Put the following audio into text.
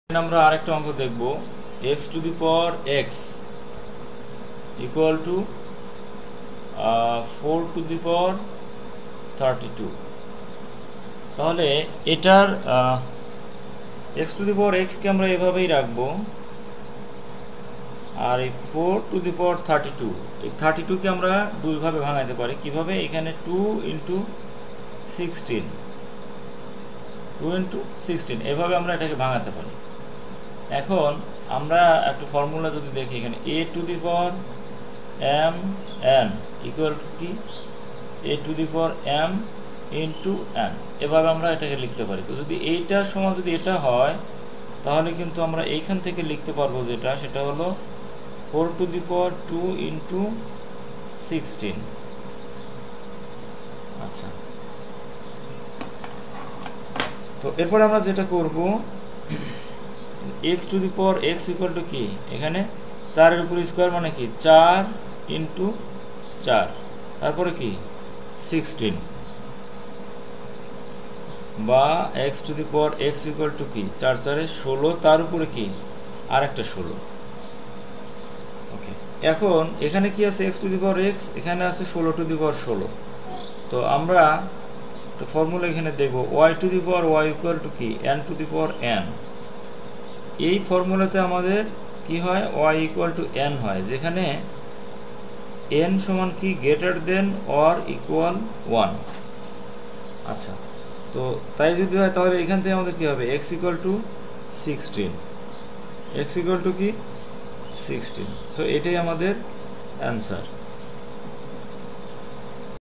আমরা আরেকটা অঙ্ক দেখব x to the power x equal to 4 to the power 32। তাহলে এটার x to the power x কে আমরা এভাবেই রাখবো, আর এই 4 টু দি পাওয়ার 32, এই 32 কে আমরা দুইভাবে ভাঙাইতে পারি। কিভাবে? এখানে 2 ইন্টু 16, 2 ইন্টু 16 এভাবে আমরা এটাকে ভাঙাতে পারি। এখন আমরা একটা ফর্মুলা যদি দেখি, এখানে a two the power m n equal to কি a two the power m into n, এভাবে আমরা এটাকে লিখতে পারি। তো যদি এইটার সমান যদি এটা হয়, তাহলে কিন্তু আমরা এইখান থেকে লিখতে পারবো যেটা, সেটা হলো 4 টু দি পাওয়ার 2 ইন্টু 16। আচ্ছা, তো এরপরে আমরা যেটা করব, x to the power x equal two কি, এখানে 4 এর উপর স্কোয়ার মানে কি 4 ইন্টু 4, তারপরে কি 16, বা x to the power x equal two কি 4 4 16, তার উপরে কি আর একটা 16। ওকে, এখন এখানে কি আছে x to the power x, এখানে আছে 16 টু দি পাওয়ার 16। তো আমরা একটা ফর্মুলা এখানে দেখব, y two the power y equal to কি n two the power n। এই ফর্মুলাতে আমাদের কি হয়, y ইকুয়াল টু n হয়, যেখানে n সমান কি গ্রেটার দেন অর ইকুয়াল 1। আচ্ছা, তো তাই যদি হয় তাহলে এখান থেকে আমাদের কি হবে, x equal two 16, x equal two কি 16। সো এটাই আমাদের অ্যান্সার।